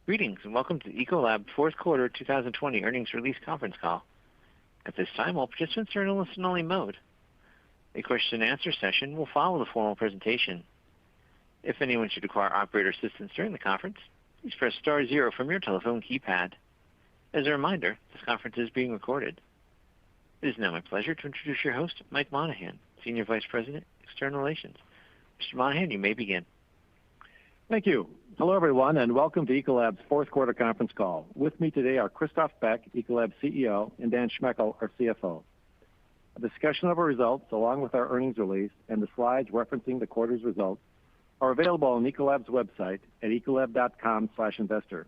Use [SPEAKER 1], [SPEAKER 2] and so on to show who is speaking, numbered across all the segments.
[SPEAKER 1] Greetings and welcome to Ecolab Q4 2020 earnings release conference call. At this time, all participants are in a listen-only mode. A question-and-answer session will follow the formal presentation. If anyone should require operator assistance during the conference, please press star zero from your telephone keypad. As a reminder, this conference is being recorded. It is now my pleasure to introduce your host, Mike Monahan, Senior Vice President, External Relations. Mr. Monahan, you may begin.
[SPEAKER 2] Thank you. Hello, everyone, and welcome to Ecolab's Q4 conference call. With me today are Christophe Beck, Ecolab's CEO, and Dan Schmechel, our CFO. A discussion of our results, along with our earnings release and the slides referencing the quarter's results, are available on Ecolab's website at ecolab.com/investor.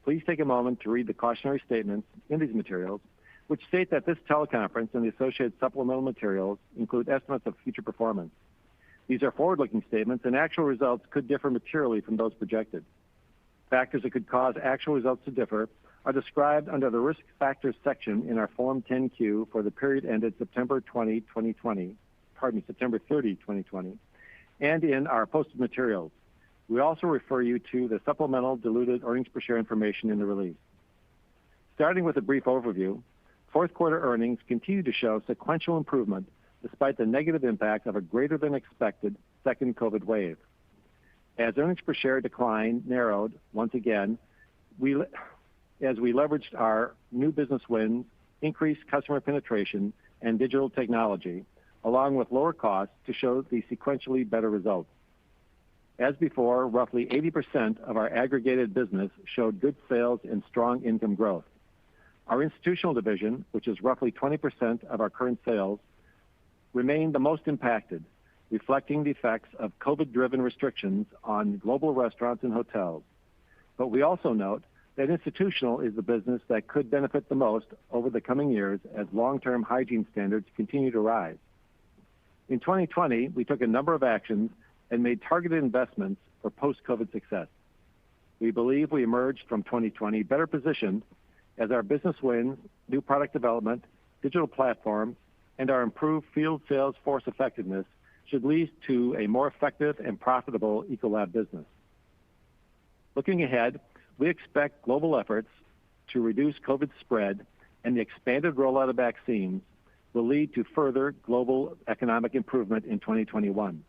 [SPEAKER 2] Please take a moment to read the cautionary statements in these materials, which state that this teleconference and the associated supplemental materials include estimates of future performance. These are forward-looking statements, and actual results could differ materially from those projected. Factors that could cause actual results to differ are described under the Risk Factors section in our Form 10-Q for the period ended September 30, 2020, and in our posted materials. We also refer you to the supplemental diluted earnings per share information in the release. Starting with a brief overview, Q4 earnings continue to show sequential improvement despite the negative impact of a greater than expected second COVID wave. As earnings per share decline narrowed once again, as we leveraged our new business wins, increased customer penetration, and digital technology, along with lower costs to show the sequentially better results. As before, roughly 80% of our aggregated business showed good sales and strong income growth. Our institutional division, which is roughly 20% of our current sales, remained the most impacted, reflecting the effects of COVID-driven restrictions on global restaurants and hotels. But we also note that institutional is the business that could benefit the most over the coming years as long-term hygiene standards continue to rise. In 2020, we took a number of actions and made targeted investments for post-COVID success. We believe we emerged from 2020 better positioned as our business wins, new product development, digital platform, and our improved field sales force effectiveness should lead to a more effective and profitable Ecolab business. Looking ahead, we expect global efforts to reduce COVID spread and the expanded rollout of vaccines will lead to further global economic improvement in 2021.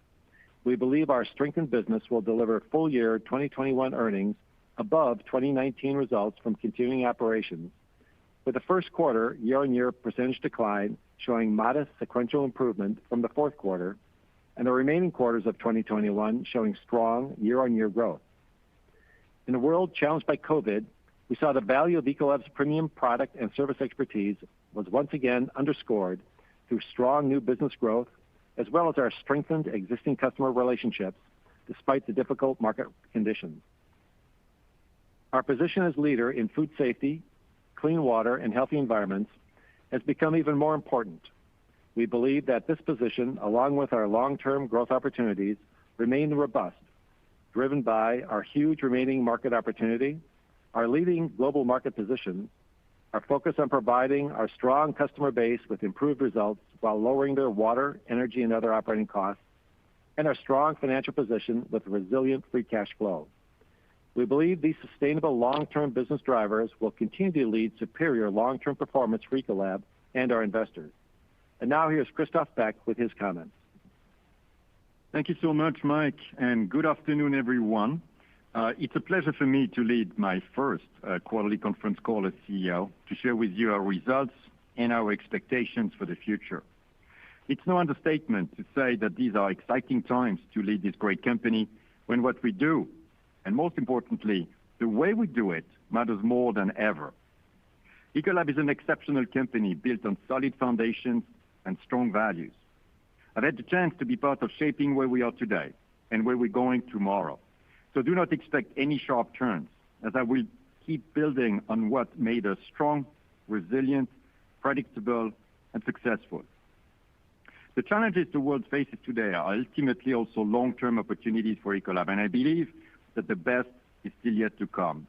[SPEAKER 2] We believe our strengthened business will deliver full year 2021 earnings above 2019 results from continuing operations, with the Q1 year-on-year percentage decline showing modest sequential improvement from the Q4, and the remaining quarters of 2021 showing strong year-on-year growth. In a world challenged by COVID, we saw the value of Ecolab's premium product and service expertise was once again underscored through strong new business growth, as well as our strengthened existing customer relationships despite the difficult market conditions. Our position as leader in food safety, clean water, and healthy environments has become even more important. We believe that this position, along with our long-term growth opportunities, remain robust, driven by our huge remaining market opportunity, our leading global market position, our focus on providing our strong customer base with improved results while lowering their water, energy, and other operating costs, and our strong financial position with resilient free cash flow. We believe these sustainable long-term business drivers will continue to lead superior long-term performance for Ecolab and our investors. And now here's Christophe Beck with his comments.
[SPEAKER 3] Thank you so much, Mike, and good afternoon, everyone. It's a pleasure for me to lead my first quarterly conference call as CEO to share with you our results and our expectations for the future. It's no understatement to say that these are exciting times to lead this great company when what we do, and most importantly, the way we do it, matters more than ever. Ecolab is an exceptional company built on solid foundations and strong values. I've had the chance to be part of shaping where we are today and where we're going tomorrow. So do not expect any sharp turns, as I will keep building on what made us strong, resilient, predictable, and successful. The challenges the world faces today are ultimately also long-term opportunities for Ecolab, and I believe that the best is still yet to come.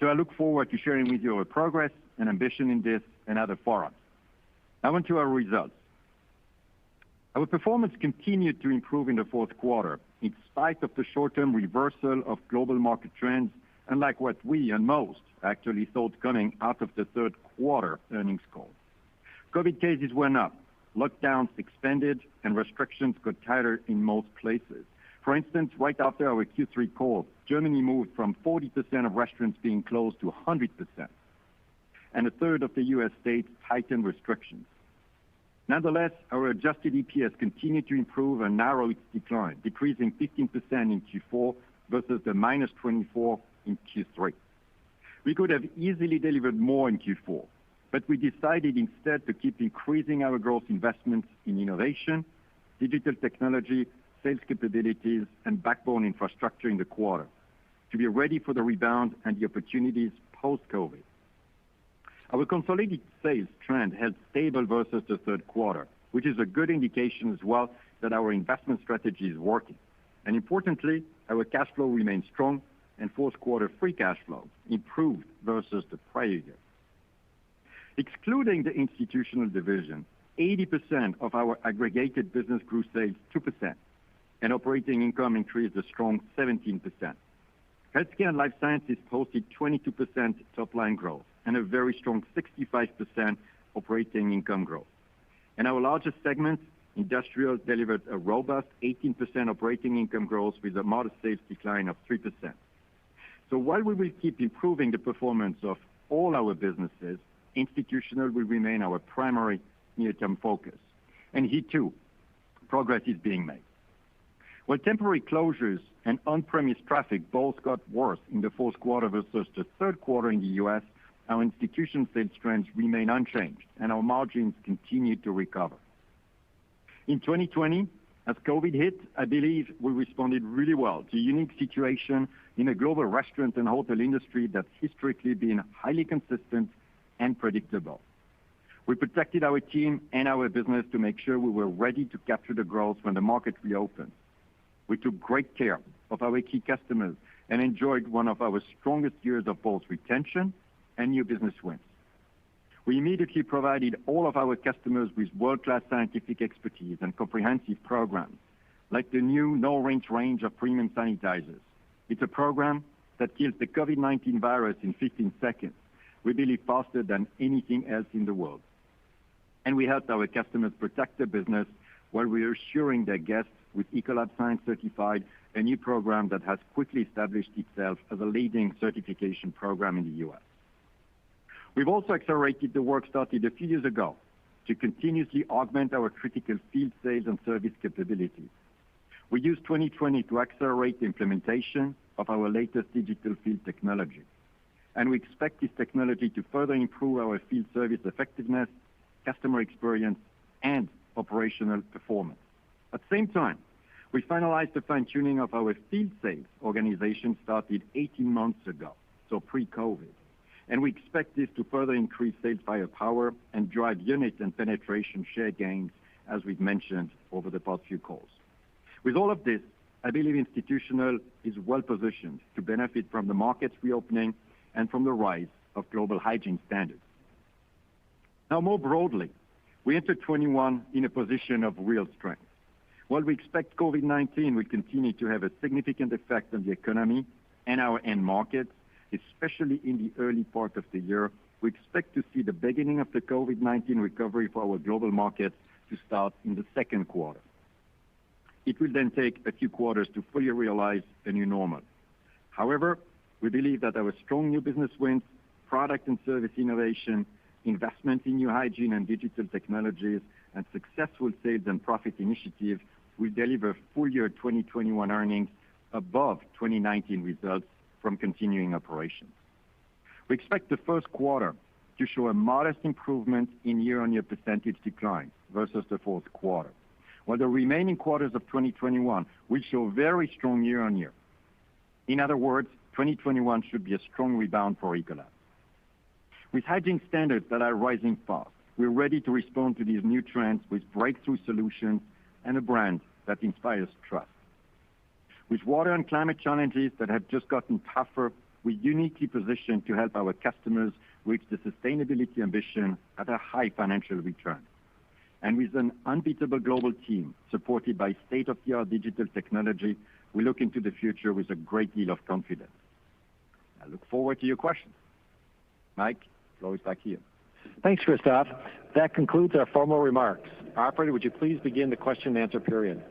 [SPEAKER 3] So I look forward to sharing with you our progress and ambition in this and other forums. Now on to our results. Our performance continued to improve in the Q4, in spite of the short-term reversal of global market trends unlike what we and most actually thought coming out of the third quarter earnings call. COVID cases went up, lockdowns expanded, and restrictions got tighter in most places. For instance, right after our Q3 call, Germany moved from 40% of restaurants being closed to 100%, and a third of the U.S. states tightened restrictions. Nonetheless, our adjusted EPS continued to improve and narrow its decline, decreasing 15% in Q4 versus the minus 24 in Q3. We could have easily delivered more in Q4, but we decided instead to keep increasing our growth investments in innovation, digital technology, sales capabilities, and backbone infrastructure in the quarter to be ready for the rebound and the opportunities post-COVID. Our consolidated sales trend held stable versus the third quarter, which is a good indication as well that our investment strategy is working. And importantly, our cash flow remains strong, and fourth quarter free cash flow improved versus the prior year. Excluding the institutional division, 80% of our aggregated business grew sales 2%, and operating income increased a strong 17%. Healthcare and Life Sciences posted 22% top-line growth and a very strong 65% operating income growth. And our largest segment, Industrial, delivered a robust 18% operating income growth with a modest sales decline of 3%. So while we will keep improving the performance of all our businesses, Institutional will remain our primary near-term focus. And here too, progress is being made. While temporary closures and on-premise traffic both got worse in the fourth quarter versus the third quarter in the U.S., our institution sales trends remain unchanged and our margins continue to recover. In 2020, as COVID hit, I believe we responded really well to a unique situation in a global restaurant and hotel industry that's historically been highly consistent and predictable. We protected our team and our business to make sure we were ready to capture the growth when the market reopened. We took great care of our key customers and enjoyed one of our strongest years of both retention and new business wins. We immediately provided all of our customers with world-class scientific expertise and comprehensive programs, like the new no-rinse range of premium sanitizers. It's a program that kills the COVID-19 virus in 15 seconds, we believe faster than anything else in the world. And we helped our customers protect their business while we are assuring their guests with Ecolab Science Certified, a new program that has quickly established itself as a leading certification program in the U.S. We've also accelerated the work started a few years ago to continuously augment our critical field sales and service capabilities. We used 2020 to accelerate the implementation of our latest digital field technology. And we expect this technology to further improve our field service effectiveness, customer experience, and operational performance. At the same time, we finalized the fine-tuning of our field sales organization started 18 months ago, so pre-COVID. And we expect this to further increase sales firepower and drive unit and penetration share gains, as we've mentioned over the past few calls. With all of this, I believe Institutional is well positioned to benefit from the markets reopening and from the rise of global hygiene standards. Now, more broadly, we enter 21 in a position of real strength. While we expect COVID-19 will continue to have a significant effect on the economy and our end markets, especially in the early part of the year, we expect to see the beginning of the COVID-19 recovery for our global markets to start in the second quarter. It will then take a few quarters to fully realize the new normal. However, we believe that our strong new business wins, product and service innovation, investment in new hygiene and digital technologies, and successful sales and profit initiatives will deliver full year 2021 earnings above 2019 results from continuing operations. We expect the first quarter to show a modest improvement in year-on-year percentage decline versus the fourth quarter, while the remaining quarters of 2021 will show very strong year-on-year. In other words, 2021 should be a strong rebound for Ecolab. With hygiene standards that are rising fast, we're ready to respond to these new trends with breakthrough solutions and a brand that inspires trust. With water and climate challenges that have just gotten tougher, we're uniquely positioned to help our customers reach the sustainability ambition at a high financial return. And with an unbeatable global team supported by state-of-the-art digital technology, we look into the future with a great deal of confidence. forward to your questions. Mike, floor is back to you.
[SPEAKER 2] Thanks, Christophe. That concludes our formal remarks. Operator, would you please begin the question and answer period?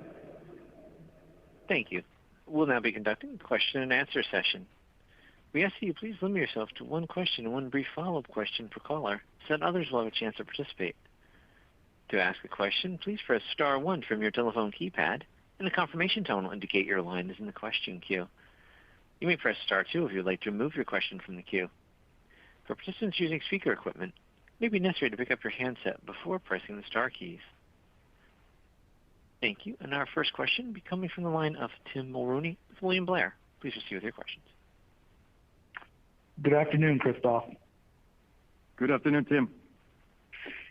[SPEAKER 1] Thank you. We'll now be conducting a question and answer session. We ask that you please limit yourself to one question and one brief follow-up question per caller so that others will have a chance to participate. To ask a question, please press star 1 from your telephone keypad, and a confirmation tone will indicate your line is in the question queue. You may press star 2 if you would like to remove your question from the queue. For participants using speaker equipment, it may be necessary to pick up your handset before pressing the star keys. Thank you. And our first question will be coming from the line of Tim Mulrooney with William Blair. Please proceed with your questions.
[SPEAKER 4] Good afternoon, Christophe.
[SPEAKER 3] Good afternoon, Tim.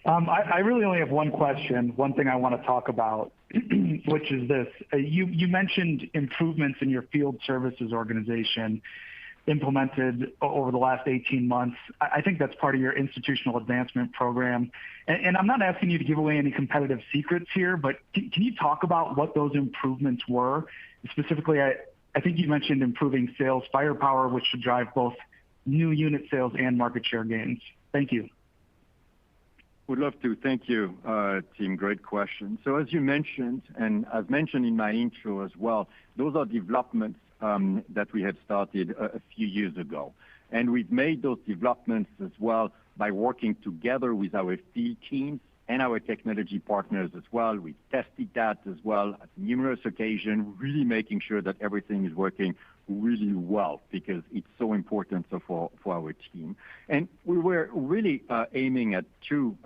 [SPEAKER 4] I really only have one question, one thing I want to talk about, which is this. You mentioned improvements in your field services organization implemented over the last 18 months. I think that's part of your institutional advancement program. And I'm not asking you to give away any competitive secrets here, but can you talk about what those improvements were? Specifically, I think you mentioned improving sales firepower, which should drive both new unit sales and market share gains. Thank you.
[SPEAKER 3] Would love to. Thank you, Tim. Great question. So as you mentioned, and as mentioned in my intro as well, those are developments that we had started a few years ago. And we've made those developments as well by working together with our field teams and our technology partners as well. We tested that as well at numerous occasions, really making sure that everything is working really well because it's so important for our team. And we were really aiming at two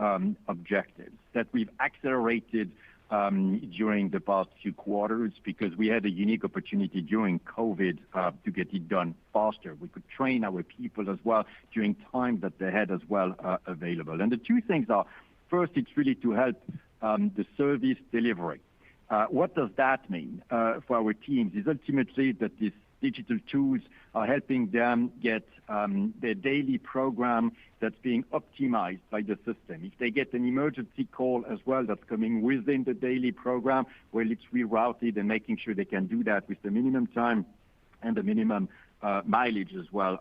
[SPEAKER 3] objectives that we've accelerated during the past few quarters because we had a unique opportunity during COVID to get it done faster. We could train our people as well during time that they had as well available. And the two things are, first, it's really to help the service delivery. What does that mean for our teams is ultimately that these digital tools are helping them get their daily program that's being optimized by the system. If they get an emergency call as well that's coming within the daily program, well, it's rerouted and making sure they can do that with the minimum time and the minimum mileage as well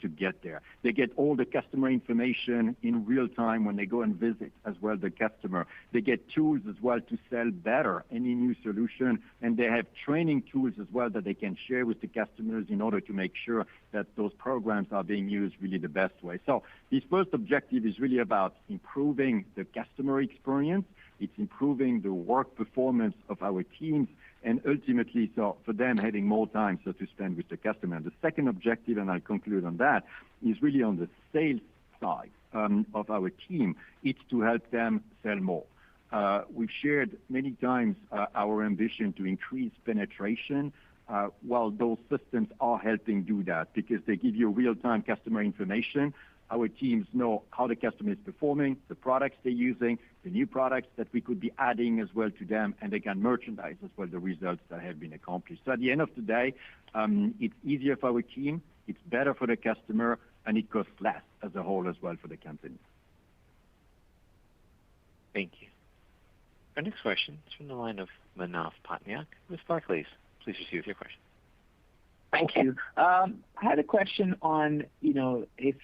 [SPEAKER 3] to get there. They get all the customer information in real time when they go and visit as well the customer. They get tools as well to sell better any new solution, and they have training tools as well that they can share with the customers in order to make sure that those programs are being used really the best way. So this first objective is really about improving the customer experience. It's improving the work performance of our teams, and ultimately, so for them having more time to spend with the customer. And the second objective, and I'll conclude on that, is really on the sales side of our team. It's to help them sell more. We've shared many times our ambition to increase penetration. Well, those systems are helping do that because they give you real-time customer information. Our teams know how the customer is performing, the products they're using, the new products that we could be adding as well to them, and they can merchandise as well the results that have been accomplished. So at the end of the day, it's easier for our team, it's better for the customer, and it costs less as a whole as well for the company.
[SPEAKER 1] Thank you. Our next question is from the line of Manav Patnaik with Barclays. Please proceed with your question.
[SPEAKER 5] Thank you. I had a question on, if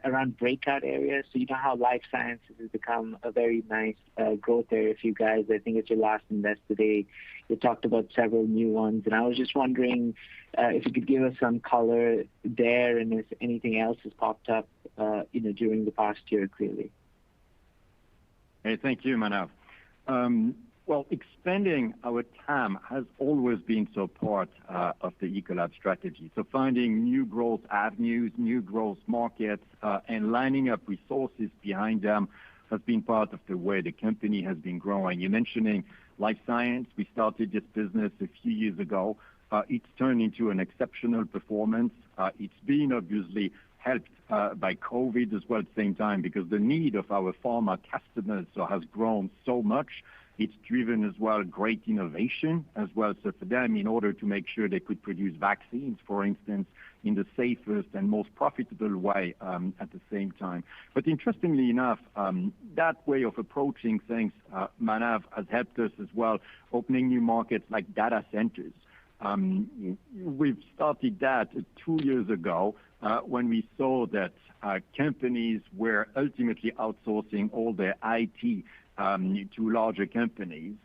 [SPEAKER 5] around breakout areas. So you know how life sciences has become a very nice growth area for you guys. I think it's your last Investor Day. You talked about several new ones, and I was just wondering if you could give us some color there, and if anything else has popped up, during the past year, clearly.
[SPEAKER 3] Hey, thank you, Manav. Well, expanding our TAM has always been so part of the Ecolab strategy. So finding new growth avenues, new growth markets, and lining up resources behind them has been part of the way the company has been growing. You're mentioning life science. We started this business a few years ago. It's turned into an exceptional performance. It's been obviously helped by COVID as well at the same time because the need of our pharma customers has grown so much. It's driven as well great innovation as well. So for them, in order to make sure they could produce vaccines, for instance, in the safest and most profitable way at the same time. But interestingly enough, that way of approaching things, Manav, has helped us as well, opening new markets like data centers. We've started that 2 years ago when we saw that companies were ultimately outsourcing all their IT to larger companies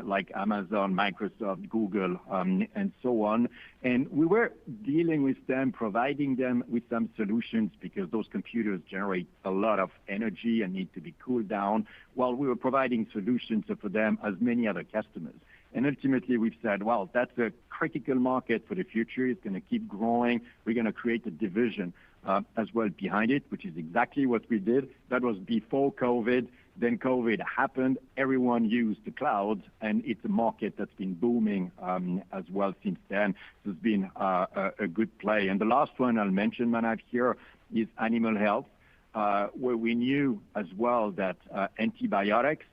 [SPEAKER 3] like Amazon, Microsoft, Google, and so on. And we were dealing with them, providing them with some solutions because those computers generate a lot of energy and need to be cooled down, while we were providing solutions for them as many other customers. And ultimately, we've said, well, that's a critical market for the future. It's going to keep growing. We're going to create a division as well behind it, which is exactly what we did. That was before COVID. Then COVID happened. Everyone used the cloud, and it's a market that's been booming as well since then. So it's been a good play. And the last one I'll mention, Manav, here is animal health, where we knew as well that antibiotics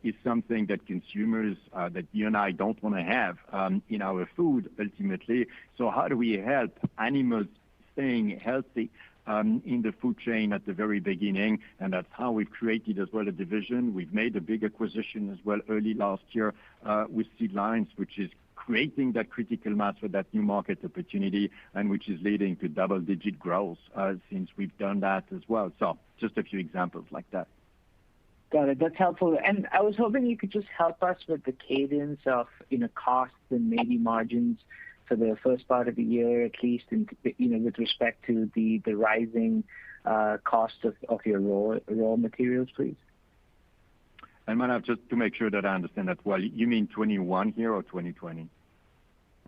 [SPEAKER 3] is something that consumers, that you and I don't want to have in our food ultimately. So how do we help animals staying healthy in the food chain at the very beginning? And that's how we've created as well a division. We've made a big acquisition as well early last year with Seed Lines, which is creating that critical mass for that new market opportunity and which is leading to double-digit growth since we've done that as well. So just a few examples like that.
[SPEAKER 5] Got it. That's helpful. And I was hoping you could just help us with the cadence of, costs and maybe margins for the first part of the year, at least, and, with respect to the rising cost of your raw materials, please.
[SPEAKER 3] And Manav, just to make sure that I understand that well, you mean 21 here or 2020?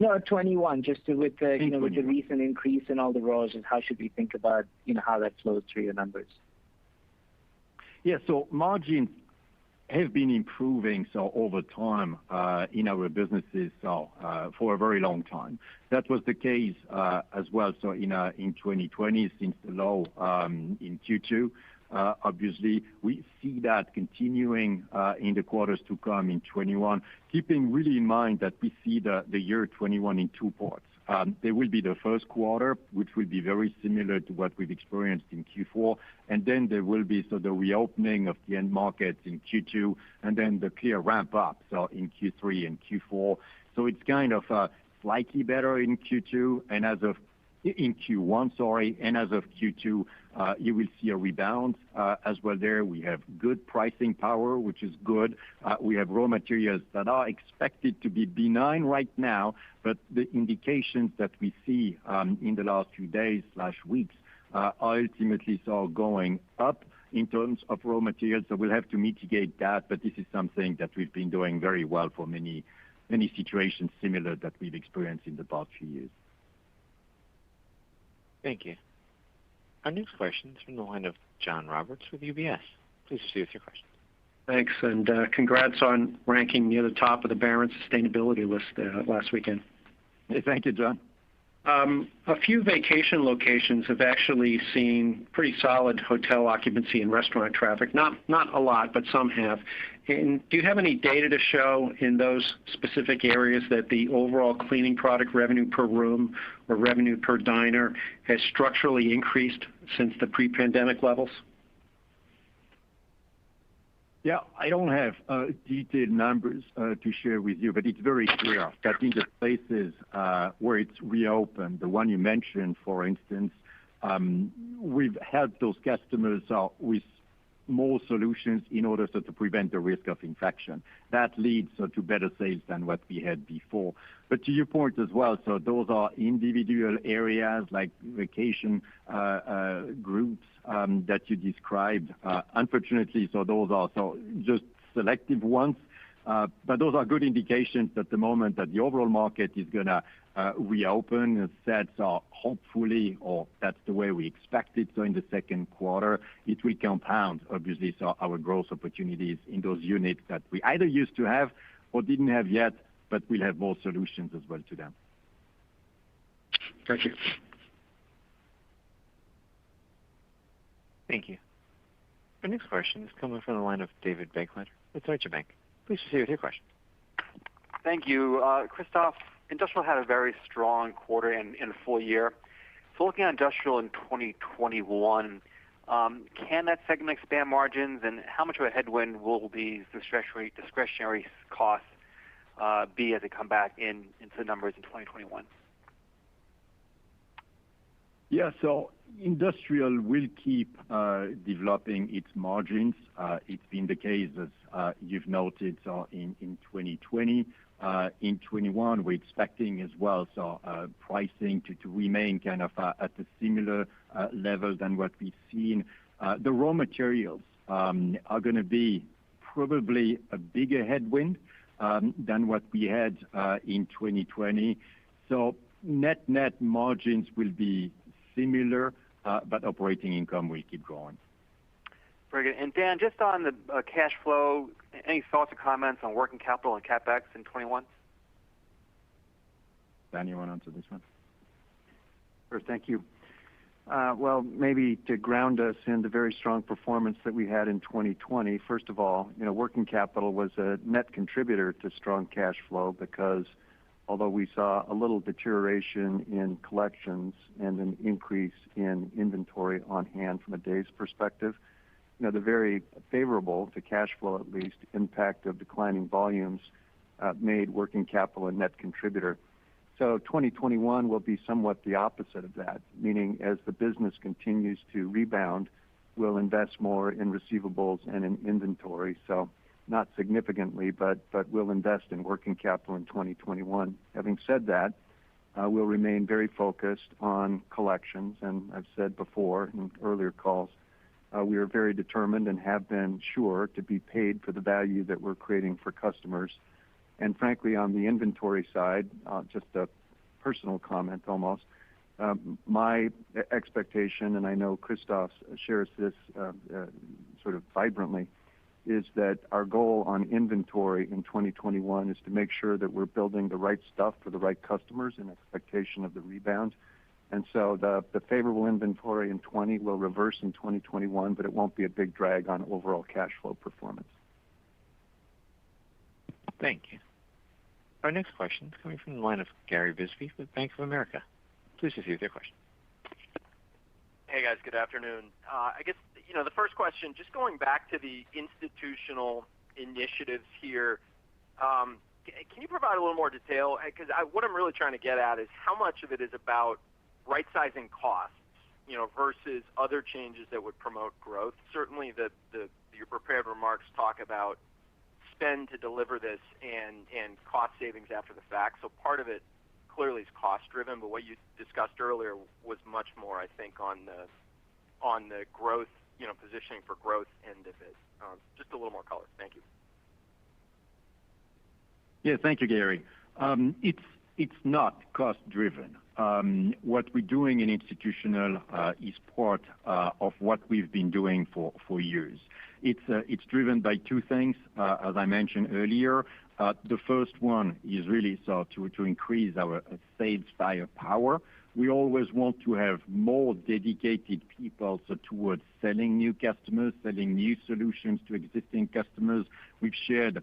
[SPEAKER 5] No, 21. Just with the
[SPEAKER 3] In
[SPEAKER 5] with the recent increase in all the raws, and how should we think about how that flows through your numbers?
[SPEAKER 3] Yeah, so margins have been improving over time in our businesses for a very long time. That was the case as well. So in 2020, since the low in Q2, obviously we see that continuing in the quarters to come in 21. Keeping really in mind that we see the year 21 in two parts. There will be the first quarter, which will be very similar to what we've experienced in Q4, and then there will be the reopening of the end markets in Q2, and then the clear ramp up in Q3 and Q4. So it's kind of slightly better in Q2, and in Q1, and as of Q2, you will see a rebound as well there. We have good pricing power, which is good. We have raw materials that are expected to be benign right now, but the indications that we see in the last few days / weeks are ultimately going up in terms of raw materials. So we'll have to mitigate that, but this is something that we've been doing very well for many situations similar that we've experienced in the past few years.
[SPEAKER 1] Thank you. Our next question is from the line of John Roberts with UBS. Please proceed with your question.
[SPEAKER 6] Thanks, and congrats on ranking near the top of the Barron's sustainability list last weekend.
[SPEAKER 3] Hey, thank you, John.
[SPEAKER 6] A few vacation locations have actually seen pretty solid hotel occupancy and restaurant traffic. Not a lot, but some have. And do you have any data to show in those specific areas that the overall cleaning product revenue per room or revenue per diner has structurally increased since the pre-pandemic levels?
[SPEAKER 3] Yeah, I don't have detailed numbers to share with you, but it's very clear that in the places where it's reopened, the one you mentioned, for instance, we've helped those customers with more solutions in order to prevent the risk of infection. That leads to better sales than what we had before. But to your point as well, so those are individual areas like vacation groups that you described. Unfortunately, so those are just selective ones. But those are good indications at the moment that the overall market is going to reopen. As said, so hopefully, or that's the way we expect it, so in the second quarter, it will compound, obviously, so our growth opportunities in those units that we either used to have or didn't have yet, but we'll have more solutions as well to them.
[SPEAKER 6] Thank you.
[SPEAKER 1] Thank you. Our next question is coming from the line of David Begleiter with Deutsche Bank. Please proceed with your question.
[SPEAKER 7] Thank you. Christophe, Industrial had a very strong quarter and full year. So looking at Industrial in 2021, can that segment expand margins, and how much of a headwind will these discretionary costs be as they come back into the numbers in 2021?
[SPEAKER 3] Yeah, so industrial will keep developing its margins. It's been the case, as you've noted, so in 2020. In 21, we're expecting as well, so pricing to remain kind of at a similar level than what we've seen. The raw materials are going to be probably a bigger headwind than what we had in 2020. So net margins will be similar, but operating income will keep growing.
[SPEAKER 7] Very good. And Dan, just on the cash flow, any thoughts or comments on working capital and CapEx in 21?
[SPEAKER 3] Dan, you want to answer this one?
[SPEAKER 2] Sure, thank you. Well, maybe to ground us in the very strong performance that we had in 2020, first of all, working capital was a net contributor to strong cash flow because although we saw a little deterioration in collections and an increase in inventory on hand from a day's perspective, the very favorable, to cash flow at least, impact of declining volumes made working capital a net contributor. So 2021 will be somewhat the opposite of that, meaning as the business continues to rebound, we'll invest more in receivables and in inventory. So not significantly, but we'll invest in working capital in 2021. Having said that, we'll remain very focused on collections, and I've said before in earlier calls, we are very determined and have been sure to be paid for the value that we're creating for customers. And frankly, on the inventory side, just a personal comment almost, my expectation, and I know Christoph shares this sort of vibrantly, is that our goal on inventory in 2021 is to make sure that we're building the right stuff for the right customers in expectation of the rebound. And so the favorable inventory in 20 will reverse in 2021, but it won't be a big drag on overall cash flow performance.
[SPEAKER 1] Thank you. Our next question is coming from the line of Gary Bisbee with Bank of America. Please proceed with your question.
[SPEAKER 8] Hey guys, good afternoon. I guess, the first question, just going back to the institutional initiatives here, can you provide a little more detail? Because what I'm really trying to get at is how much of it is about right-sizing costs, versus other changes that would promote growth. Certainly your prepared remarks talk about spend to deliver this and cost savings after the fact. So part of it clearly is cost-driven, but what you discussed earlier was much more, I think, on the growth, positioning for growth end of it. Just a little more color. Thank you.
[SPEAKER 3] Yeah, thank you, Gary. It's not cost-driven. What we're doing in institutional is part of what we've been doing for years. It's driven by two things, as I mentioned earlier. The first one is really to increase our sales firepower. We always want to have more dedicated people towards selling new customers, selling new solutions to existing customers. We've shared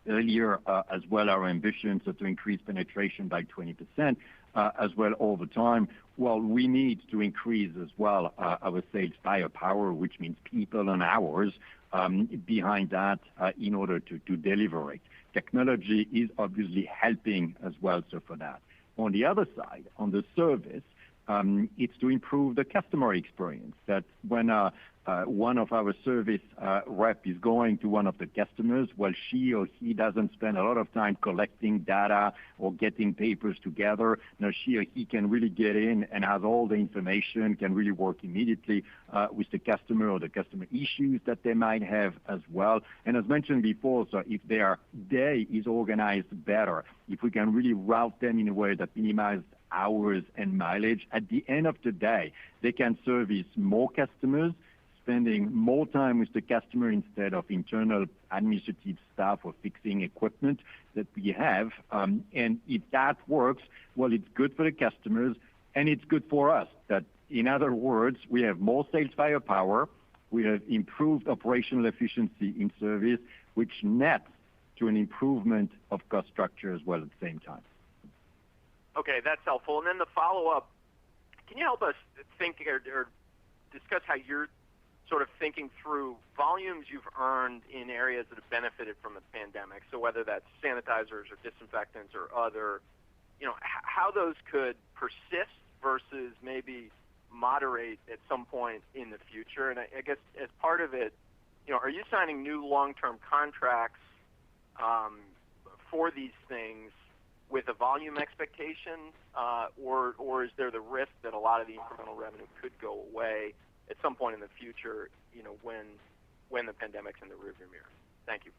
[SPEAKER 3] earlier as well our ambitions to increase penetration by 20% as well over time. Well, we need to increase as well our sales firepower, which means people and hours behind that in order to deliver it. Technology is obviously helping as well for that. On the other side, on the service, it's to improve the customer experience. That when one of our service rep is going to one of the customers, well, she or he doesn't spend a lot of time collecting data or getting papers together. Now she or he can really get in and have all the information, can really work immediately with the customer or the customer issues that they might have as well. And as mentioned before, so if their day is organized better, if we can really route them in a way that minimizes hours and mileage, at the end of the day, they can service more customers, spending more time with the customer instead of internal administrative staff or fixing equipment that we have. And if that works, well, it's good for the customers and it's good for us. That, in other words, we have more sales firepower, we have improved operational efficiency in service, which nets to an improvement of cost structure as well at the same time.
[SPEAKER 8] Okay, that's helpful. And then the follow-up, can you help us think or discuss how you're sort of thinking through volumes you've earned in areas that have benefited from the pandemic. So whether that's sanitizers or disinfectants or other, how those could persist versus maybe moderate at some point in the future. And I guess as part of it, are you signing new long-term contracts for these things with a volume expectation, or is there the risk that a lot of the incremental revenue could go away at some point in the future, when the pandemic's in the rearview mirror? Thank you.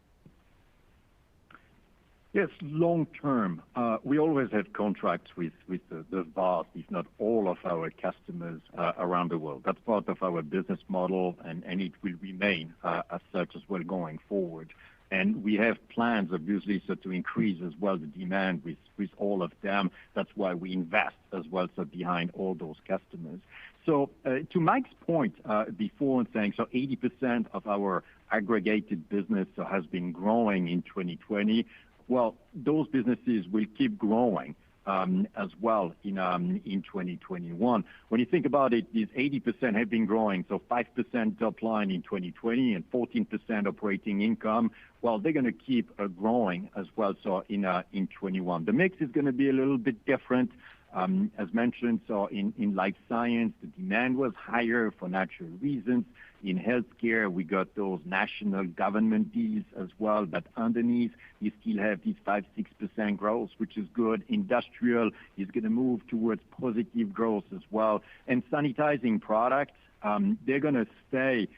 [SPEAKER 3] Yes, long term, we always have contracts with the vast, if not all of our customers around the world. That's part of our business model, and it will remain as such as well going forward. And we have plans, obviously, so to increase as well the demand with all of them. That's why we invest as well so behind all those customers. So to Mike's point before and saying, so 80% of our aggregated business has been growing in 2020. Well, those businesses will keep growing as well in 2021. When you think about it, these 80% have been growing, so 5% top line in 2020 and 14% operating income. Well, they're going to keep growing as well, so in 21. The mix is going to be a little bit different. As mentioned, so in life science, the demand was higher for natural reasons. In healthcare, we got those national government deals as well, but underneath, you still have these 5-6% growth, which is good. Industrial is going to move towards positive growth as well. And sanitizing products, they're going to stay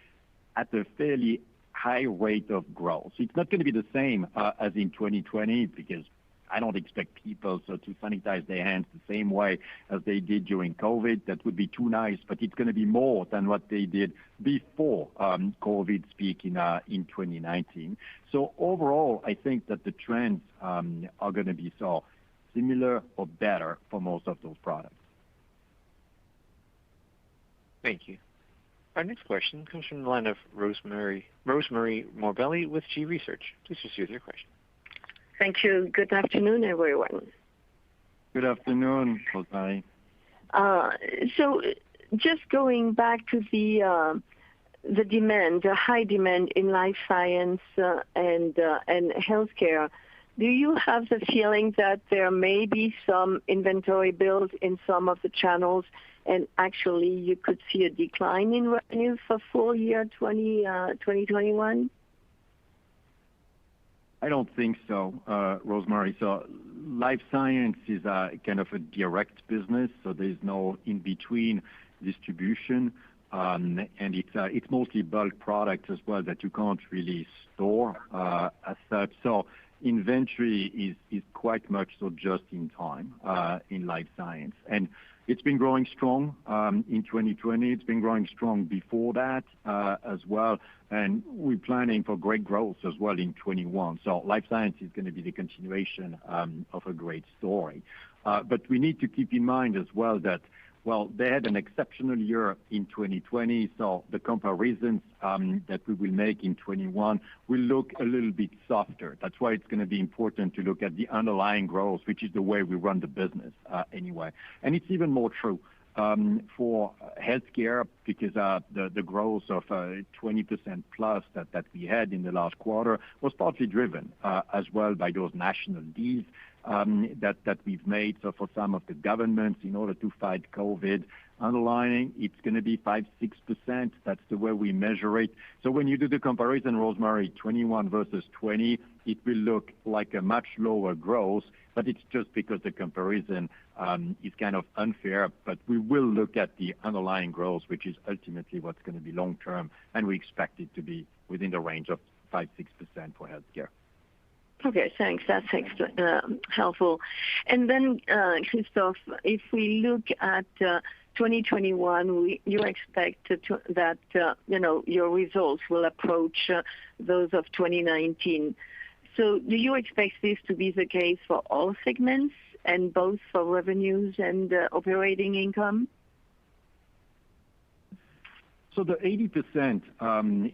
[SPEAKER 3] at a fairly high rate of growth. So it's not going to be the same as in 2020 because I don't expect people to sanitize their hands the same way as they did during COVID. That would be too nice, but it's going to be more than what they did before COVID peak in 2019. So overall, I think that the trends are going to be so similar or better for most of those products.
[SPEAKER 1] Thank you. Our next question comes from the line of Rosemary Morbelli with G Research. Please proceed with your question.
[SPEAKER 9] Thank you. Good afternoon, everyone.
[SPEAKER 3] Good afternoon, Rosemary.
[SPEAKER 9] So just going back to the demand, the high demand in life science and healthcare, do you have the feeling that there may be some inventory build in some of the channels and actually you could see a decline in revenue for full year 2021?
[SPEAKER 3] I don't think so, Rosemary. So life science is kind of a direct business, so there's no in-between distribution, and it's mostly bulk products as well that you can't really store as such. So inventory is quite much so just in time in life science. And it's been growing strong in 2020. It's been growing strong before that as well. And we're planning for great growth as well in 21. So life science is going to be the continuation of a great story. But we need to keep in mind as well that, well, they had an exceptional year in 2020. So the comparisons that we will make in 21 will look a little bit softer. That's why it's going to be important to look at the underlying growth, which is the way we run the business anyway. And it's even more true for healthcare because the growth of 20% plus that we had in the last quarter was partly driven as well by those national deals that we've made. So for some of the governments in order to fight COVID, underlying, it's going to be 5-6%. That's the way we measure it. So when you do the comparison, Rosemary, 21 versus 20, it will look like a much lower growth, but it's just because the comparison is kind of unfair. But we will look at the underlying growth, which is ultimately what's going to be long term, and we expect it to be within the range of 5-6% for healthcare.
[SPEAKER 9] Okay, thanks. That's helpful. And then, Christophe, if we look at 2021, you expect that your results will approach those of 2019. So do you expect this to be the case for all segments and both for revenues and operating income?
[SPEAKER 3] So the 80%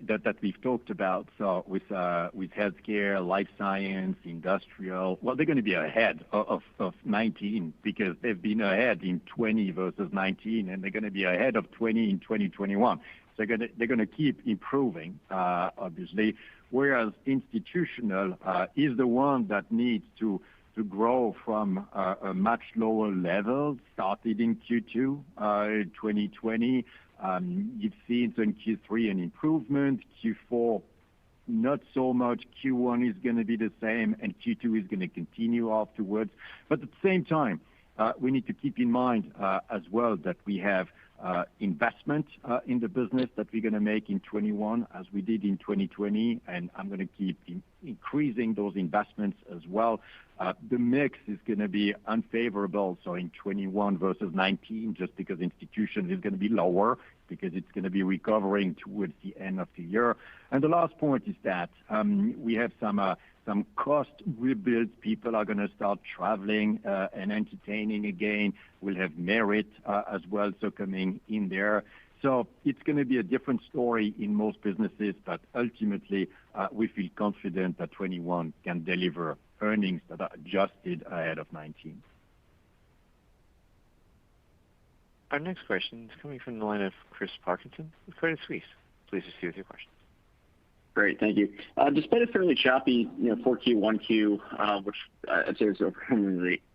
[SPEAKER 3] that we've talked about, so with healthcare, life science, industrial, well, they're going to be ahead of 19 because they've been ahead in 20 versus 19, and they're going to be ahead of 20 in 2021. So they're gonna keep improving, obviously, whereas institutional is the one that needs to grow from a much lower level, started in Q2 2020. You've seen in Q3 an improvement, Q4 not so much, Q1 is going to be the same, and Q2 is going to continue afterwards. But at the same time, we need to keep in mind as well that we have investment in the business that we're going to make in 21 as we did in 2020, and I'm going to keep increasing those investments as well. The mix is going to be unfavorable, so in 21 versus 19, just because institution is going to be lower because it's going to be recovering towards the end of the year. And the last point is that we have some cost rebuild. People are going to start traveling and entertaining again. We'll have merit as well, so coming in there. So it's going to be a different story in most businesses, but ultimately we feel confident that 21 can deliver earnings that are adjusted ahead of 19.
[SPEAKER 1] Our next question is coming from the line of Chris Parkinson with Credit Suisse. Please proceed with your question.
[SPEAKER 10] Great, thank you. Despite a fairly choppy, 4Q, 1Q, which I'd say is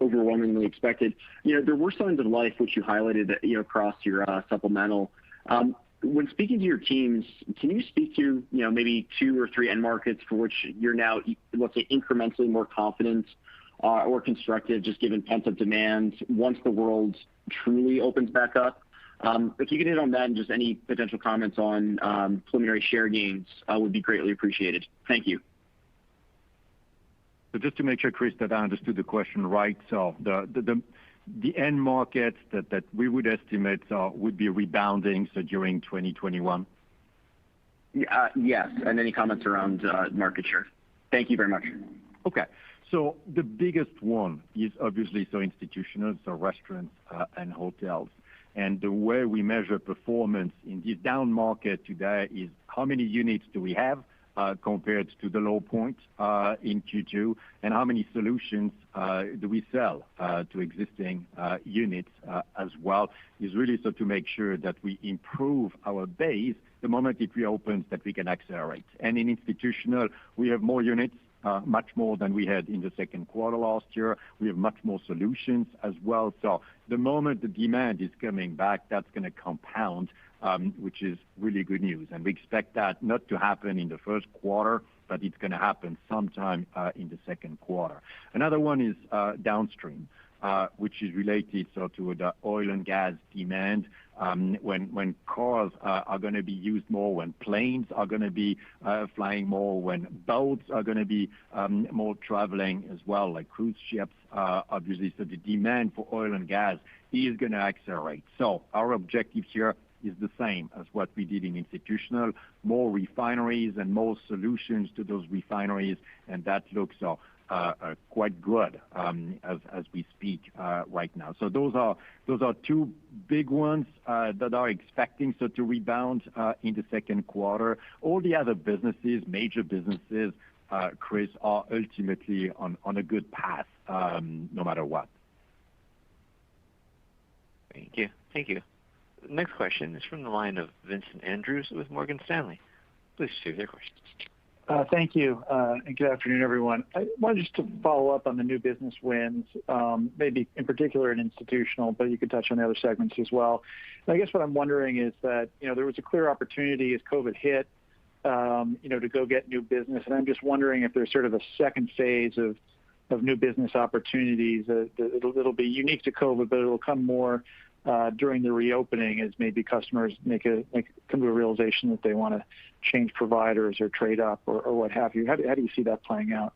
[SPEAKER 10] overwhelmingly expected, there were signs of life which you highlighted, across your supplemental. When speaking to your teams, can you speak to, maybe 2 or 3 end markets for which you're now, let's say, incrementally more confident or constructive, just given pent-up demand once the world truly opens back up? If you could hit on that and just any potential comments on preliminary share gains would be greatly appreciated. Thank you.
[SPEAKER 3] So just to make sure, Chris, that I understood the question right, so the end markets that we would estimate would be rebounding so during 2021?
[SPEAKER 10] Yes, and any comments around market share. Thank you very much.
[SPEAKER 3] Okay. So the biggest one is obviously institutional, so restaurants and hotels. And the way we measure performance in this down market today is how many units do we have compared to the low point in Q2, and how many solutions do we sell to existing units as well, is really so to make sure that we improve our base the moment it reopens, that we can accelerate. And in institutional, we have more units, much more than we had in the second quarter last year. We have much more solutions as well. So the moment the demand is coming back, that's going to compound, which is really good news. And we expect that not to happen in the first quarter, but it's going to happen sometime in the second quarter. Another one is downstream, which is related to the oil and gas demand. When cars are going to be used more, when planes are going to be flying more, when boats are going to be more traveling as well, like cruise ships, obviously. So the demand for oil and gas is going to accelerate. So our objective here is the same as what we did in institutional, more refineries and more solutions to those refineries, and that looks quite good as we speak right now. So those are 2 big ones that are expecting to rebound in the second quarter. All the other businesses, major businesses, Chris, are ultimately on a good path no matter what.
[SPEAKER 1] Thank you. Thank you. The next question is from the line of Vincent Andrews with Morgan Stanley. Please proceed with your question.
[SPEAKER 11] Thank you, and good afternoon, everyone. I wanted just to follow up on the new business wins, maybe in particular in institutional, but you could touch on the other segments as well. And I guess what I'm wondering is that, there was a clear opportunity as COVID hit, to go get new business. And I'm just wondering if there's sort of a second phase of new business opportunities. It'll be unique to COVID, but it'll come more during the reopening as maybe customers come to a realization that they want to change providers or trade up or what have you. How do you see that playing out?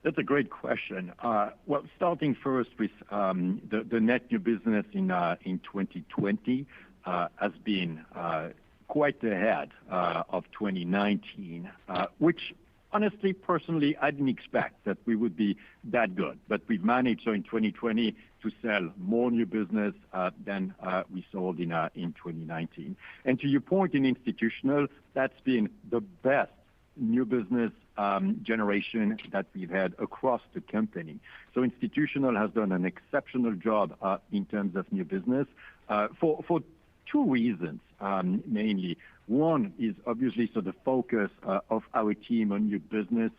[SPEAKER 3] That's a great question. Well, starting first with the net new business in 2020 has been quite ahead of 2019, which honestly, personally, I didn't expect that we would be that good. But we've managed in 2020 to sell more new business than we sold in 2019. And to your point in institutional, that's been the best new business generation that we've had across the company. So institutional has done an exceptional job in terms of new business for two reasons, mainly. One is obviously the focus of our team on new business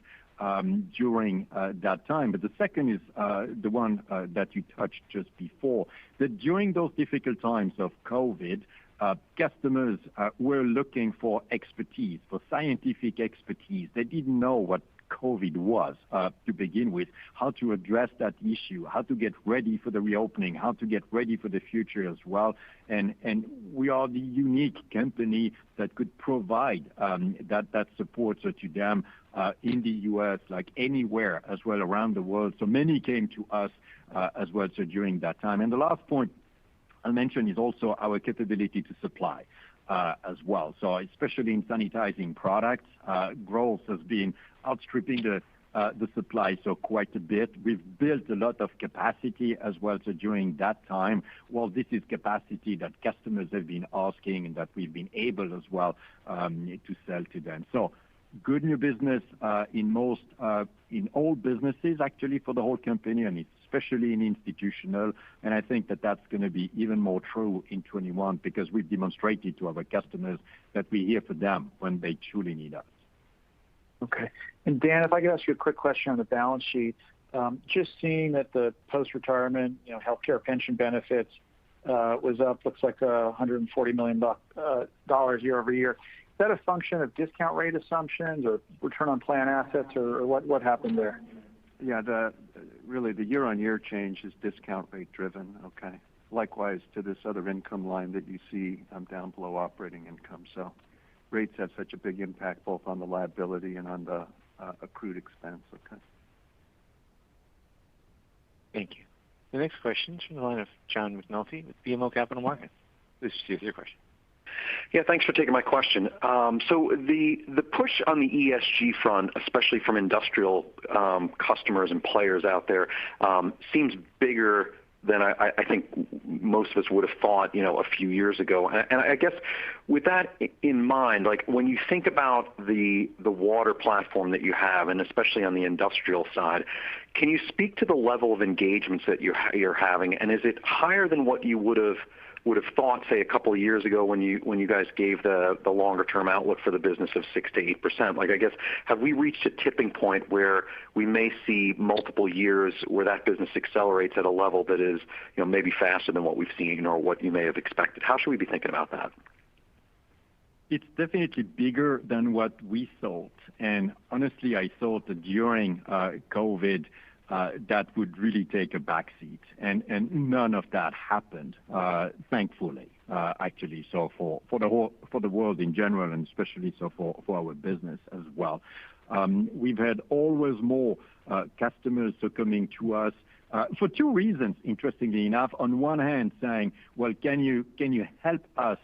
[SPEAKER 3] during that time. But the second is the one that you touched just before, that during those difficult times of COVID, customers were looking for expertise, for scientific expertise. They didn't know what COVID was to begin with, how to address that issue, how to get ready for the reopening, how to get ready for the future as well. And we are the unique company that could provide that support to them in the U.S., like anywhere as well around the world. So many came to us as well during that time. And the last point I'll mention is also our capability to supply as well. So especially in sanitizing products, growth has been outstripping the supply so quite a bit. We've built a lot of capacity as well during that time. Well, this is capacity that customers have been asking and that we've been able as well to sell to them. So good new business in all businesses actually for the whole company, and especially in institutional. And I think that that's going to be even more true in 21 because we've demonstrated to our customers that we're here for them when they truly need us.
[SPEAKER 11] Okay. And Dan, if I could ask you a quick question on the balance sheet, just seeing that the post-retirement, healthcare pension benefits was up, looks like $140 million year over year. Is that a function of discount rate assumptions or return on plan assets, or what happened there?
[SPEAKER 12] Yeah, really the year-on-year change is discount rate driven. Okay. Likewise to this other income line that you see down below operating income. So rates have such a big impact both on the liability and on the accrued expense. Okay.
[SPEAKER 1] Thank you. The next question is from the line of John McNulty with BMO Capital Markets. Please proceed with your question.
[SPEAKER 13] Yeah, thanks for taking my question. So the push on the ESG front, especially from industrial customers and players out there, seems bigger than I think most of us would have thought, a few years ago. And I guess with that in mind, like when you think about the water platform that you have, and especially on the industrial side, can you speak to the level of engagements that you're having, and is it higher than what you would have thought, say, a couple of years ago when you guys gave the longer term outlook for the business of 6 to 8%? Like, I guess, have we reached a tipping point where we may see multiple years where that business accelerates at a level that is, maybe faster than what we've seen or what you may have expected? How should we be thinking about that?
[SPEAKER 3] It's definitely bigger than what we thought. And honestly, I thought that during COVID, that would really take a backseat, and none of that happened, thankfully, actually. So for the world in general, and especially so for our business as well, we've had always more customers coming to us for two reasons. Interestingly enough, on one hand, saying, "Well, can you help us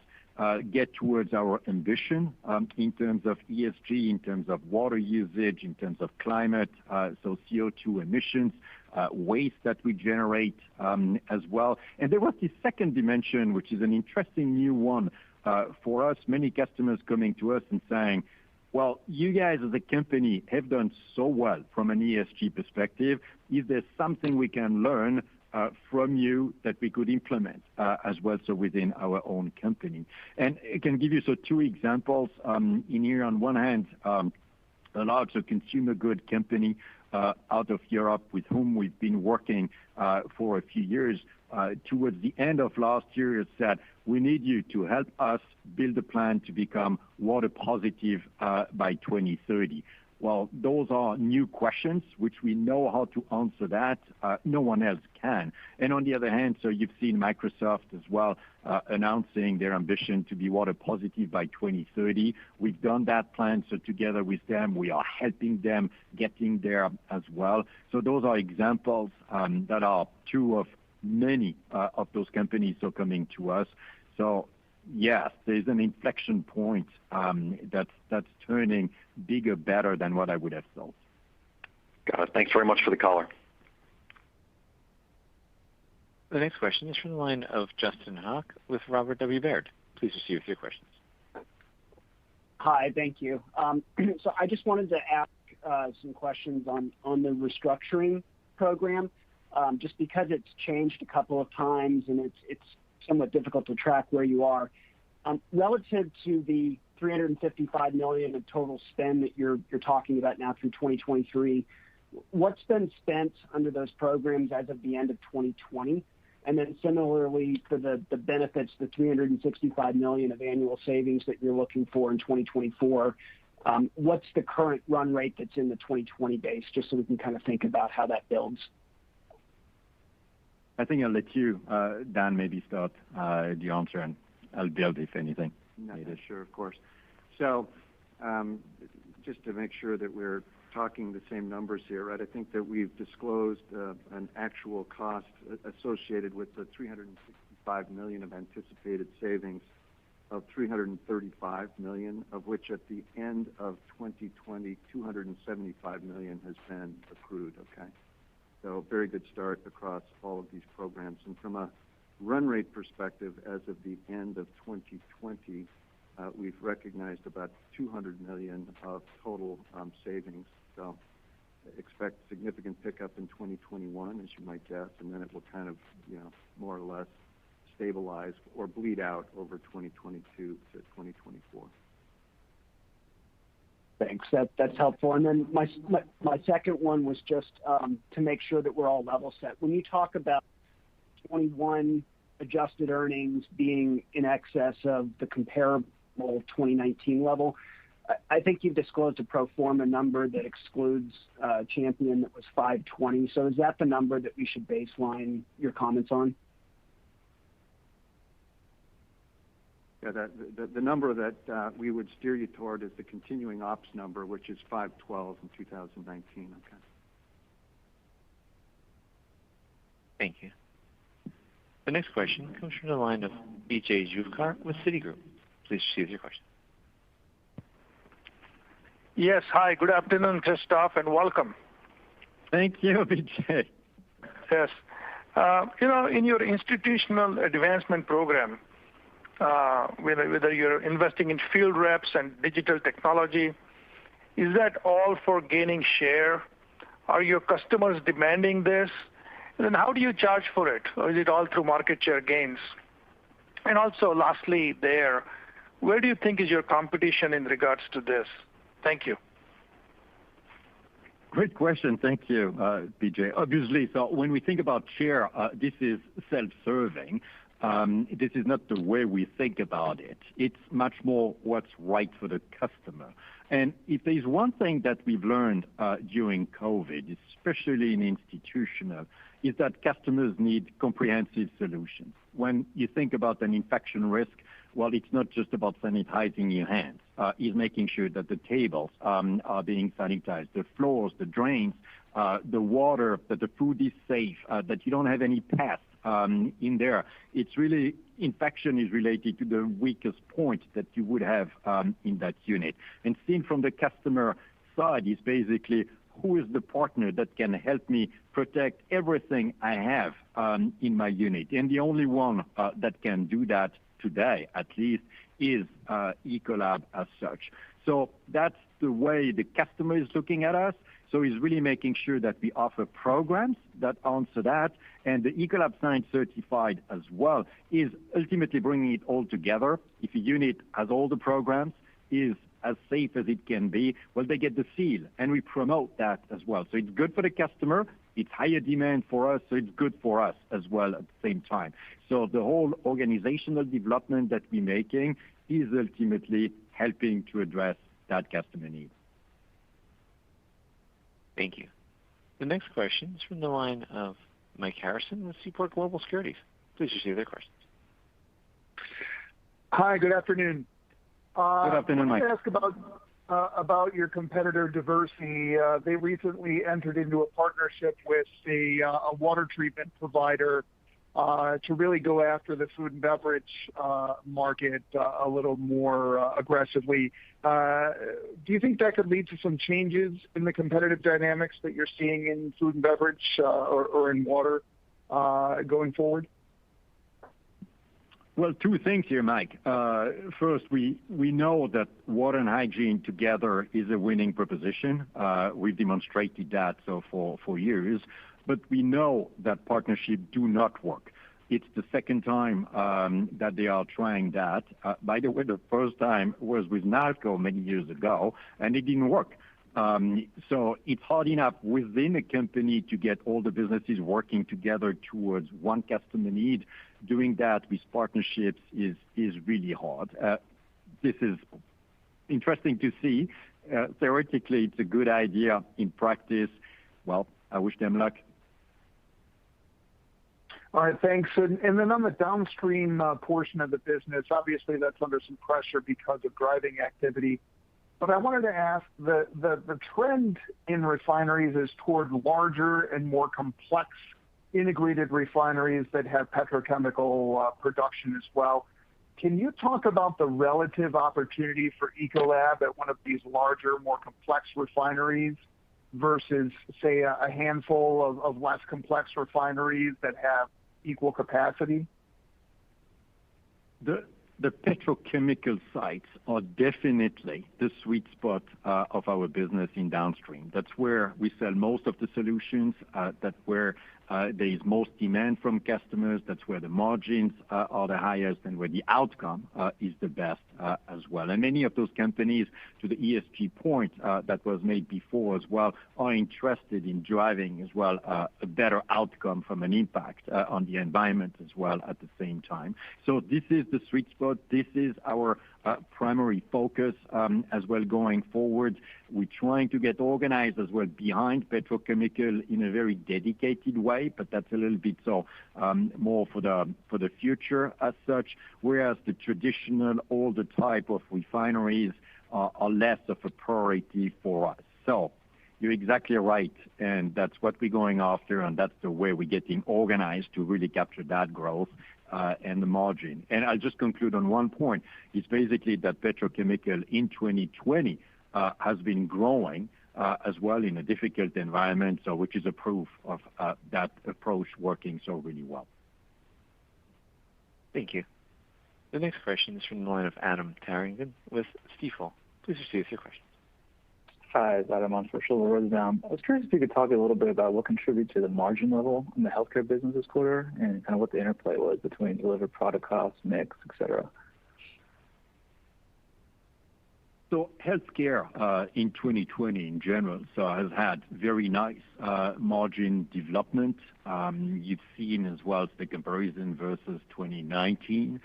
[SPEAKER 3] get towards our ambition in terms of ESG, in terms of water usage, in terms of climate, so CO2 emissions, waste that we generate as well." And there was this second dimension, which is an interesting new one for us, many customers coming to us and saying, "Well, you guys as a company have done so well from an ESG perspective. Is there something we can learn from you that we could implement as well, so within our own company?" And I can give you two examples in here. On one hand, a large consumer good company out of Europe with whom we've been working for a few years, towards the end of last year said, "We need you to help us build a plan to become water positive by 2030. Well, those are new questions, which we know how to answer that. No one else can. And on the other hand, so you've seen Microsoft as well announcing their ambition to be water positive by 2030. We've done that plan, so together with them, we are helping them getting there as well. So those are examples that are two of many of those companies coming to us. So yes, there's an inflection point that's turning bigger, better than what I would have thought.
[SPEAKER 13] Got it. Thanks very much for the caller.
[SPEAKER 1] The next question is from the line of Justin Hauke with Robert W. Baird. Please proceed with your questions.
[SPEAKER 14] Hi, thank you. So I just wanted to ask some questions on the restructuring program, just because it's changed a couple of times and it's somewhat difficult to track where you are. Relative to the $355 million of total spend that you're talking about now through 2023, what's been spent under those programs as of the end of 2020? And then similarly for the benefits, the $365 million of annual savings that you're looking for in 2024, what's the current run rate that's in the 2020 base, just so we can kind of think about how that builds?
[SPEAKER 3] I think I'll let you, Dan, maybe start the answer, and I'll build if anything.
[SPEAKER 12] Sure, of course. So just to make sure that we're talking the same numbers here, right? I think that we've disclosed an actual cost associated with the $365 million of anticipated savings of $335 million, of which at the end of 2020, $275 million has been accrued, okay? So very good start across all of these programs. And from a run rate perspective, as of the end of 2020, we've recognized about $200 million of total savings. So expect significant pickup in 2021, as you might guess, and then it will kind of, more or less stabilize or bleed out over 2022 to 2024.
[SPEAKER 14] Thanks. That's helpful. And then my second one was just to make sure that we're all level set. When you talk about 21 adjusted earnings being in excess of the comparable 2019 level, I think you've disclosed a pro forma number that excludes Champion that was 520. So is that the number that we should baseline your comments on?
[SPEAKER 12] Yeah, the number that we would steer you toward is the continuing ops number, which is 512 in 2019. Okay.
[SPEAKER 1] Thank you. The next question comes from the line of Vijay Juvekar with Citigroup. Please proceed with your question.
[SPEAKER 15] Yes. Hi. Good afternoon, Christophe, and welcome.
[SPEAKER 3] Thank you, Vijay.
[SPEAKER 15] Yes. In your institutional advancement program, whether you're investing in field reps and digital technology, is that all for gaining share? Are your customers demanding this? And then how do you charge for it? Or is it all through market share gains? And also, lastly, where do you think is your competition in regards to this? Thank you.
[SPEAKER 3] Great question. Thank you, Vijay. Obviously, so when we think about share, this is self-serving. This is not the way we think about it. It's much more what's right for the customer. And if there's one thing that we've learned during COVID, especially in institutional, is that customers need comprehensive solutions. When you think about an infection risk, well, it's not just about sanitizing your hands. It's making sure that the tables are being sanitized, the floors, the drains, the water, that the food is safe, that you don't have any pests in there. It's really, infection is related to the weakest point that you would have in that unit. And seen from the customer side is basically, who is the partner that can help me protect everything I have in my unit? And the only one that can do that today, at least, is Ecolab as such. So that's the way the customer is looking at us. So he's really making sure that we offer programs that answer that. And the Ecolab Science Certified as well is ultimately bringing it all together. If a unit has all the programs, is as safe as it can be, well, they get the seal, and we promote that as well. So it's good for the customer, it's higher demand for us, so it's good for us as well at the same time. So the whole organizational development that we're making is ultimately helping to address that customer need.
[SPEAKER 1] Thank you. The next question is from the line of Mike Harrison with Seaport Global Securities. Please proceed with your questions.
[SPEAKER 16] Hi, good afternoon.
[SPEAKER 3] Good afternoon, Mike.
[SPEAKER 16] I want to ask about your competitor Diversey. They recently entered into a partnership with a water treatment provider to really go after the food and beverage market a little more aggressively. Do you think that could lead to some changes in the competitive dynamics that you're seeing in food and beverage or in water going forward?
[SPEAKER 3] Well, two things here, Mike. First, we know that water and hygiene together is a winning proposition. We've demonstrated that for years, but we know that partnerships do not work. It's the second time that they are trying that. By the way, the first time was with NALCO many years ago, and it didn't work. So it's hard enough within a company to get all the businesses working together towards one customer need. Doing that with partnerships is really hard. This is interesting to see. Theoretically, it's a good idea. In practice, well, I wish them luck.
[SPEAKER 16] All right, thanks. And then on the downstream portion of the business, obviously that's under some pressure because of driving activity. But I wanted to ask, the trend in refineries is toward larger and more complex integrated refineries that have petrochemical production as well. Can you talk about the relative opportunity for Ecolab at one of these larger, more complex refineries versus, say, a handful of less complex refineries that have equal capacity?
[SPEAKER 3] The petrochemical sites are definitely the sweet spot of our business in downstream. That's where we sell most of the solutions. That's where there is most demand from customers. That's where the margins are the highest and where the outcome is the best as well. And many of those companies, to the ESG point that was made before as well, are interested in driving as well a better outcome from an impact on the environment as well at the same time. So this is the sweet spot. This is our primary focus as well going forward. We're trying to get organized as well behind petrochemical in a very dedicated way, but that's a little bit so more for the future as such, whereas the traditional older type of refineries are less of a priority for us. So you're exactly right, and that's what we're going after, and that's the way we're getting organized to really capture that growth and the margin. And I'll just conclude on one point. It's basically that petrochemical in 2020 has been growing as well in a difficult environment, so which is a proof of that approach working so really well.
[SPEAKER 1] Thank you. The next question is from the line of Adam Tarrington with Stifel. Please proceed with your question.
[SPEAKER 17] Hi, it's Adam on for Shlomo Rosenbaum. I was curious if you could talk a little bit about what contributed to the margin level in the healthcare business this quarter and kind of what the interplay was between delivered product costs, mix, et cetera.
[SPEAKER 3] So healthcare in 2020 in general has had very nice margin development. You've seen as well the comparison versus 2019,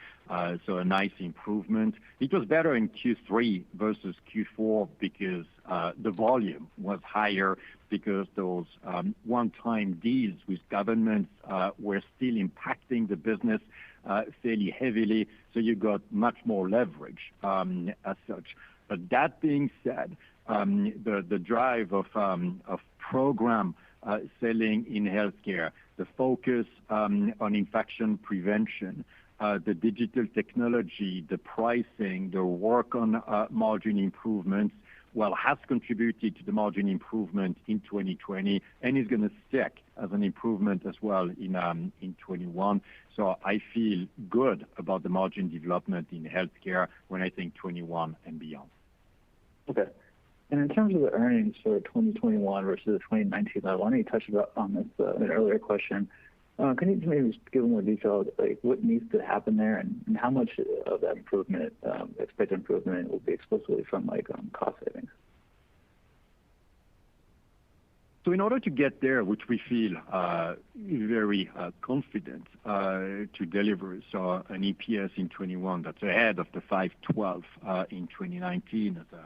[SPEAKER 3] so a nice improvement. It was better in Q3 versus Q4 because the volume was higher because those one-time deals with governments were still impacting the business fairly heavily, so you got much more leverage as such. But that being said, the drive of program selling in healthcare, the focus on infection prevention, the digital technology, the pricing, the work on margin improvements, well, has contributed to the margin improvement in 2020 and is going to stick as an improvement as well in 21. So I feel good about the margin development in healthcare when I think 21 and beyond.
[SPEAKER 17] Okay. And in terms of the earnings for 2021 versus the 2019 level, I know you touched on this in an earlier question. Can you maybe just give more detail, like what needs to happen there and how much of that improvement, expected improvement, will be explicitly from like cost savings?
[SPEAKER 3] So in order to get there, which we feel very confident to deliver, so an EPS in 21 that's ahead of the 512 in 2019, as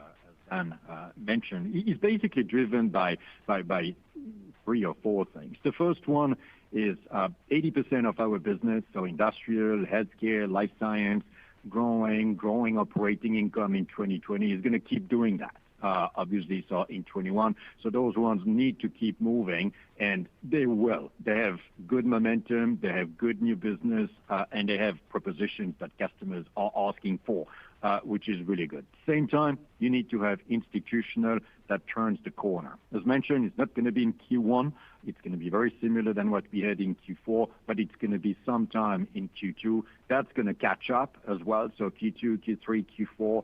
[SPEAKER 3] Dan mentioned, is basically driven by 3 or 4 things. The first one is 80% of our business, so industrial, healthcare, life science, growing operating income in 2020 is going to keep doing that. Obviously, so in 21. So those ones need to keep moving, and they will. They have good momentum, they have good new business, and they have propositions that customers are asking for, which is really good. Same time, you need to have institutional that turns the corner. As mentioned, it's not going to be in Q1. It's going to be very similar than what we had in Q4, but it's going to be sometime in Q2. That's going to catch up as well. So Q2, Q3, Q4,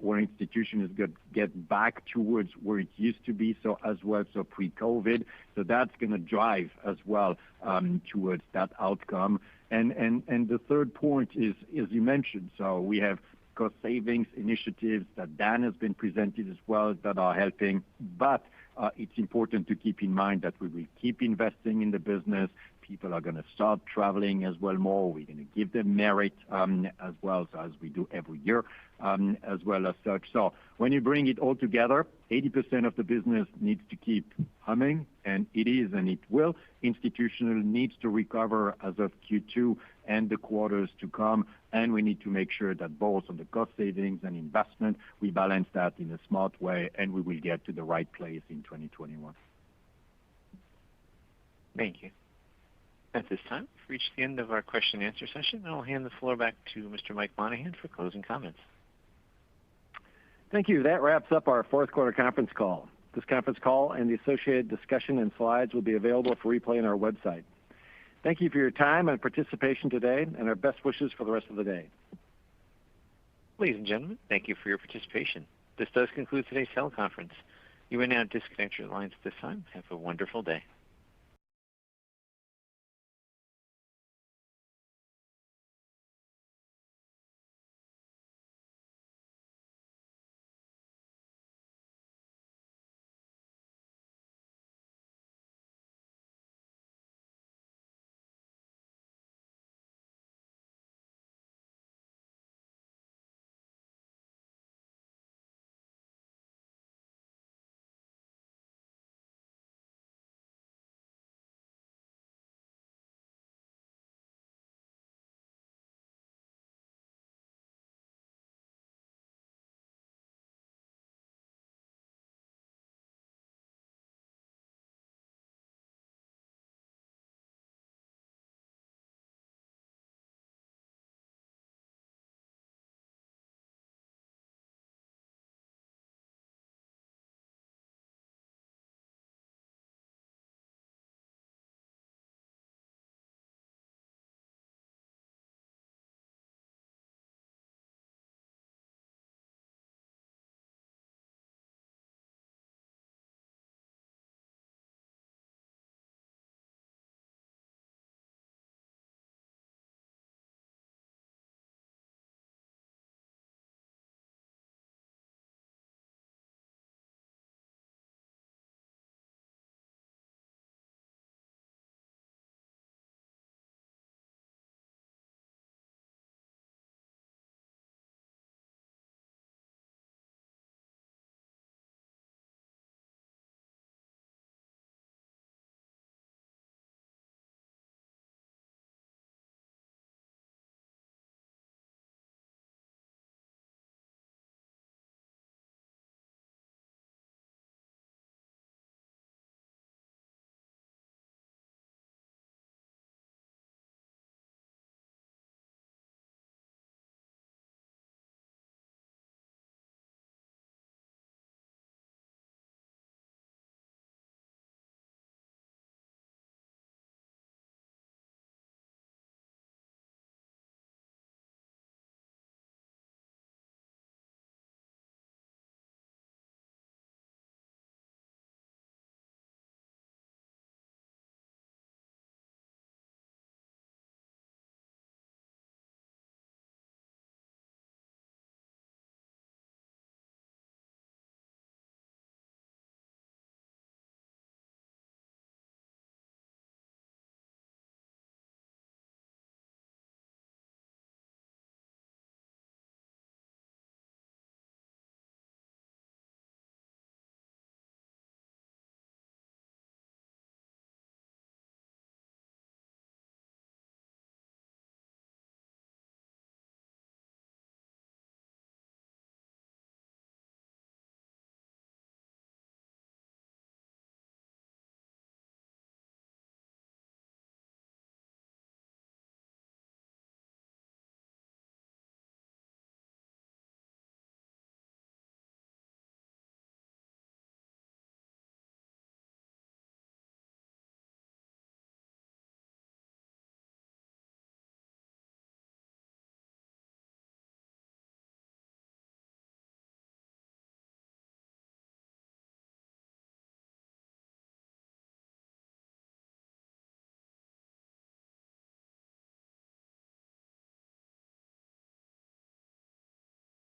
[SPEAKER 3] where institution is going to get back towards where it used to be, so as well, so pre-COVID. So that's going to drive as well towards that outcome. And the third point is, as you mentioned, so we have cost savings initiatives that Dan has been presented as well that are helping, but it's important to keep in mind that we will keep investing in the business. People are going to start traveling as well more. We're going to give them merit as well, so as we do every year as well as such. So when you bring it all together, 80% of the business needs to keep humming, and it is, and it will. Institutional needs to recover as of Q2 and the quarters to come, and we need to make sure that both on the cost savings and investment, we balance that in a smart way, and we will get to the right place in 2021.
[SPEAKER 1] Thank you. At this time, we've reached the end of our question and answer session, and I'll hand the floor back to Mr. Mike Monahan for closing comments.
[SPEAKER 2] Thank you. That wraps up our fourth quarter conference call. This conference call and the associated discussion and slides will be available for replay on our website. Thank you for your time and participation today, and our best wishes for the rest of the day.
[SPEAKER 1] Ladies and gentlemen, thank you for your participation. This does conclude today's teleconference. You may now disconnect your lines at this time. Have a wonderful day.